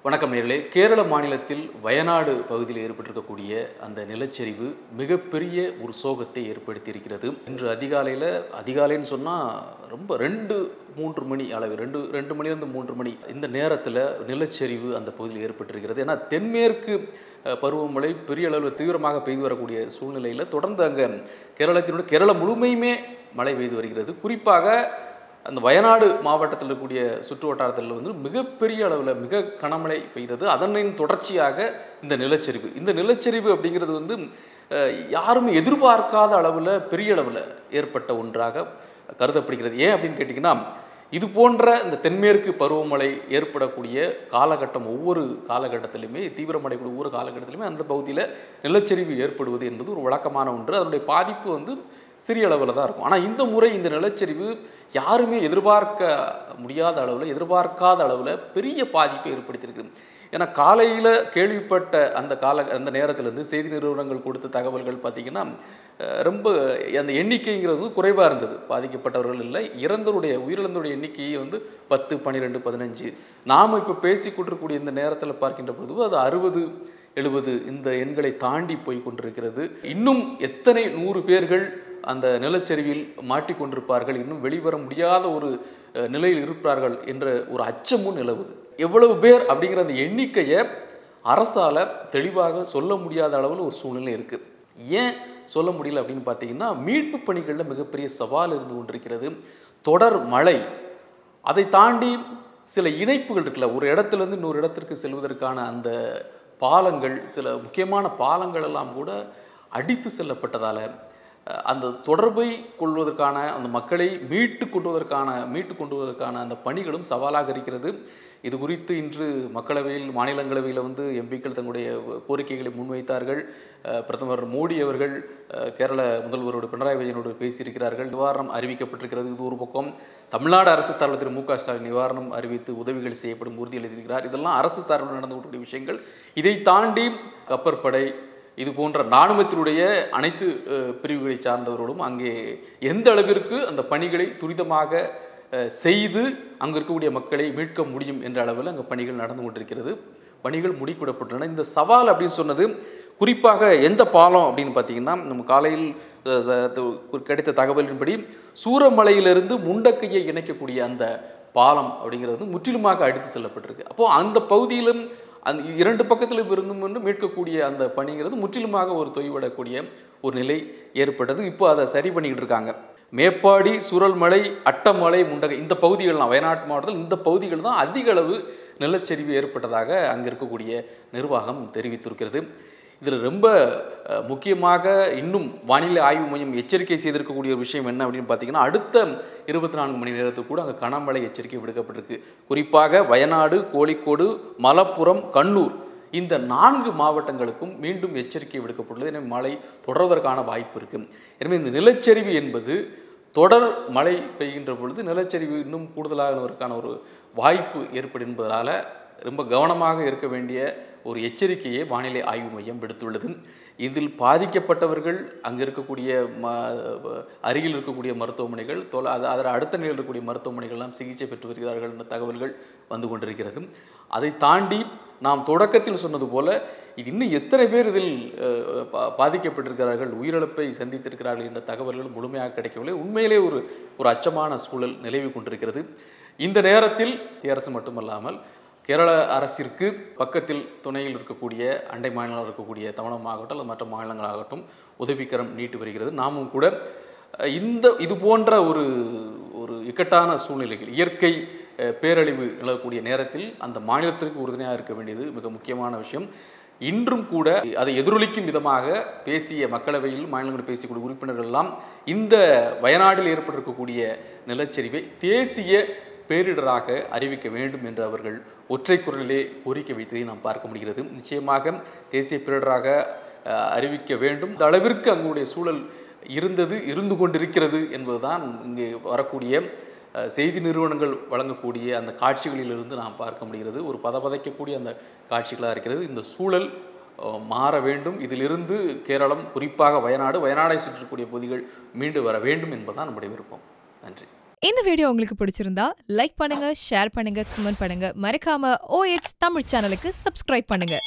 வணக்கம் நேயர்களே. கேரள மாநிலத்தில் வயநாடு பகுதியில் ஏற்பட்டிருக்கக்கூடிய அந்த நிலச்சரிவு மிகப்பெரிய ஒரு சோகத்தை ஏற்படுத்தியிருக்கிறது. இன்று அதிகாலைன்னு சொன்னால் ரொம்ப 2-3 மணி அளவு 2 மணிலேருந்து 3 மணி இந்த நேரத்தில் நிலச்சரிவு அந்த பகுதியில் ஏற்பட்டிருக்கிறது. ஏன்னா தென்மேற்கு பருவமழை பெரிய அளவில் தீவிரமாக பெய்து வரக்கூடிய சூழ்நிலையில் தொடர்ந்து அங்கே கேரளம் முழுமையுமே மழை பெய்து வருகிறது. குறிப்பாக அந்த வயநாடு மாவட்டத்தில் இருக்கக்கூடிய சுற்று வட்டாரத்தில் மிகப்பெரிய அளவில் மிக கனமழை பெய்தது. அதனின் தொடர்ச்சியாக இந்த நிலச்சரிவு அப்படிங்கிறது யாருமே எதிர்பார்க்காத அளவில் பெரிய அளவில் ஏற்பட்ட ஒன்றாக கருதப்படுகிறது. ஏன் அப்படின்னு கேட்டிங்கன்னா, இது போன்ற இந்த தென்மேற்கு பருவமழை ஏற்படக்கூடிய காலகட்டம் ஒவ்வொரு காலகட்டத்திலுமே தீவிரமடைக்கூடிய ஒவ்வொரு காலகட்டத்திலுமே அந்த பகுதியில் நிலச்சரிவு ஏற்படுவது என்பது ஒரு வழக்கமான ஒன்று. அதனுடைய பாதிப்பு சிறிய அளவில் தான் இருக்கும். ஆனால் இந்த முறை இந்த நிலச்சரிவு யாருமே எதிர்பார்க்காத அளவில் பெரிய பாதிப்பை ஏற்படுத்தியிருக்கு. ஏன்னா காலையில் கேள்விப்பட்ட அந்த நேரத்திலிருந்து செய்தி நிறுவனங்கள் கொடுத்த தகவல்கள் பார்த்திங்கன்னா ரொம்ப அந்த எண்ணிக்கைங்கிறது குறைவாக இருந்தது. பாதிக்கப்பட்டவர்கள் இல்லை, உயிரிழந்தோருடைய எண்ணிக்கையை 10, 12, 15 நாம் இப்போ பேசிக்கொண்டிருக்கக்கூடிய இந்த நேரத்தில் பார்க்கின்ற பொழுது அது 60, 70 இந்த எண்களை தாண்டி போய் கொண்டிருக்கிறது. இன்னும் எத்தனை 100 பேர்கள் அந்த நிலச்சரிவில் மாட்டிக்கொண்டிருப்பார்கள், இன்னும் வெளிவர முடியாத ஒரு நிலையில் இருப்பார்கள் என்ற ஒரு அச்சமும் நிலவுது. எவ்வளவு பேர் அப்படிங்கிற அந்த எண்ணிக்கையை அரசால் தெளிவாக சொல்ல முடியாத அளவில் ஒரு சூழ்நிலை இருக்குது. ஏன் சொல்ல முடியல அப்படின்னு பார்த்தீங்கன்னா, மீட்பு பணிகளில் மிகப்பெரிய சவால் இருந்து கொண்டிருக்கிறது. தொடர் மழை, அதை தாண்டி சில இணைப்புகள் இருக்குல்ல, ஒரு இடத்துலேருந்து இன்னொரு இடத்திற்கு செல்வதற்கான அந்த பாலங்கள், சில முக்கியமான பாலங்கள் எல்லாம் கூட அடித்து செல்லப்பட்டதால் அந்த தொடர்பை கொள்வதற்கான அந்த மக்களை மீட்டு கொண்டு வருவதற்கான அந்த பணிகளும் சவாலாக இருக்கிறது. இது குறித்து இன்று மக்களவையில் மாநிலங்களவையில் எம்பிக்கள் தங்களுடைய கோரிக்கைகளை முன்வைத்தார்கள். பிரதமர் மோடி அவர்கள் கேரள முதல்வரோடு பினராயி விஜயனோடு பேசியிருக்கிறார்கள். நிவாரணம் அறிவிக்கப்பட்டிருக்கிறது. இது ஒரு பக்கம். தமிழ்நாடு அரசு தலைவர் திரு மு க ஸ்டாலின் நிவாரணம் அறிவித்து உதவிகள் செய்யப்படும் உறுதியளித்திருக்கிறார். இதெல்லாம் அரசு சார்பில் நடந்து கொண்டிருக்கிற விஷயங்கள். இதை தாண்டி கப்பற்படை இது போன்ற இராணுவத்தினுடைய அனைத்து பிரிவுகளை சார்ந்தவர்களும் அங்கே எந்த அளவிற்கு அந்த பணிகளை துரிதமாக செய்து அங்கே இருக்கக்கூடிய மக்களை மீட்க முடியும் என்ற அளவில் அங்கே பணிகள் நடந்து கொண்டிருக்கிறது. பணிகள் முடிக்கூடப்பட்டுள்ளன. இந்த சவால் அப்படின்னு சொன்னது குறிப்பாக எந்த பாலம் அப்படின்னு பார்த்தீங்கன்னா, நம்ம காலையில் கிடைத்த தகவலின்படி சூரமலையிலிருந்து முண்டக்கையை இணைக்கக்கூடிய அந்த பாலம் அப்படிங்கிறது முற்றிலுமாக அடித்து செல்லப்பட்டிருக்கு. அப்போது அந்த பகுதியிலும் அந்த 2 பக்கத்திலும் இருந்தும் மீட்கக்கூடிய அந்த பணிங்கிறது முற்றிலுமாக ஒரு தொய்விடக்கூடிய ஒரு நிலை ஏற்பட்டது. இப்போ அதை சரி பண்ணிக்கிட்டு இருக்காங்க. மேப்பாடி, சூரல்மலை, அட்டமலை, முண்டகை இந்த பகுதிகள்லாம் வயநாட்டு மாவட்டத்தில் இந்த பகுதிகள் தான் அதிக அளவு நிலச்சரிவு ஏற்பட்டதாக அங்கே இருக்கக்கூடிய நிர்வாகம் தெரிவித்திருக்கிறது. இதில் ரொம்ப முக்கியமாக இன்னும் வானிலை ஆய்வு மையம் எச்சரிக்கை செய்திருக்கக்கூடிய ஒரு விஷயம் என்ன அப்படின்னு பார்த்தீங்கன்னா, அடுத்த 24 மணி நேரத்துக்கு கூட அங்கே கனமழை எச்சரிக்கை விடுக்கப்பட்டிருக்கு. குறிப்பாக வயநாடு, கோழிக்கோடு, மலப்புரம், கண்ணூர் இந்த 4 மாவட்டங்களுக்கும் மீண்டும் எச்சரிக்கை விடுக்கப்பட்டுள்ளது. எனவே மழை தொடர்வதற்கான வாய்ப்பு இருக்குது. எனவே இந்த நிலச்சரிவு என்பது தொடர் மழை பெய்கின்ற பொழுது நிலச்சரிவு இன்னும் கூடுதலானதற்கான ஒரு வாய்ப்பு ஏற்படும் என்பதால் ரொம்ப கவனமாக இருக்க வேண்டிய ஒரு எச்சரிக்கையை வானிலை ஆய்வு மையம் விடுத்துள்ளது. இதில் பாதிக்கப்பட்டவர்கள் அங்கே இருக்கக்கூடிய அருகில் இருக்கக்கூடிய மருத்துவமனைகள், அதில் அடுத்த நிலையில் இருக்கக்கூடிய மருத்துவமனைகள்லாம் சிகிச்சை பெற்று வருகிறார்கள் என்ற தகவல்கள் வந்து கொண்டிருக்கிறது. அதை தாண்டி நாம் தொடக்கத்தில் சொன்னது போல இது இன்னும் எத்தனை பேர் இதில் பாதிக்கப்பட்டிருக்கிறார்கள், உயிரிழப்பை சந்தித்திருக்கிறார்கள் என்ற தகவல்கள் முழுமையாக கிடைக்கவில்லை. உண்மையிலே ஒரு அச்சமான சூழல் நிலவி கொண்டிருக்கிறது. இந்த நேரத்தில் அரசு மட்டுமல்லாமல் கேரள அரசிற்கு பக்கத்தில் துணையில் இருக்கக்கூடிய அண்டை மாநிலம் இருக்கக்கூடிய தமிழகமாகட்டும் அல்லது மற்ற மாநிலங்களாகட்டும் உதவிக்கரம் நீட்டி வருகிறது. நாமும் கூட இது போன்ற ஒரு இக்கட்டான சூழ்நிலைகள், இயற்கை பேரழிவு நிலவக்கூடிய நேரத்தில் அந்த மாநிலத்திற்கு உறுதுணையாக இருக்க வேண்டியது மிக முக்கியமான விஷயம். இன்றும் கூட அதை எதிரொலிக்கும் விதமாக பேசிய மக்களவையில் மாநிலங்களில் பேசிக்கூடிய உறுப்பினர்கள் எல்லாம் இந்த வயநாட்டில் ஏற்பட்டிருக்கக்கூடிய நிலச்சரிவை தேசிய பேரிடராக அறிவிக்க வேண்டும் என்று அவர்கள் ஒற்றை குரலிலே கோரிக்கை வைத்ததை நாம் பார்க்க முடிகிறது. நிச்சயமாக தேசிய பேரிடராக அறிவிக்க வேண்டும். இந்த அளவிற்கு அங்குடைய சூழல் இருந்து கொண்டிருக்கிறது என்பதுதான் இங்கே வரக்கூடிய செய்தி நிறுவனங்கள் வழங்கக்கூடிய அந்த காட்சிகளிலிருந்து நாம் பார்க்க முடிகிறது. ஒரு பதபதைக்கக்கூடிய அந்த காட்சிகளாக இருக்கிறது. இந்த சூழல் மாற வேண்டும். இதிலிருந்து கேரளம், குறிப்பாக வயநாடை சுற்றக்கூடிய பகுதிகள் மீண்டு வர வேண்டும் என்பதுதான் நம்முடைய விருப்பம். நன்றி. இந்த வீடியோ உங்களுக்கு பிடிச்சிருந்தா லைக் பண்ணுங்க, ஷேர் பண்ணுங்க, கமெண்ட் பண்ணுங்க. மறக்காம OH தமிழ் சேனலுக்கு சப்ஸ்கிரைப் பண்ணுங்க.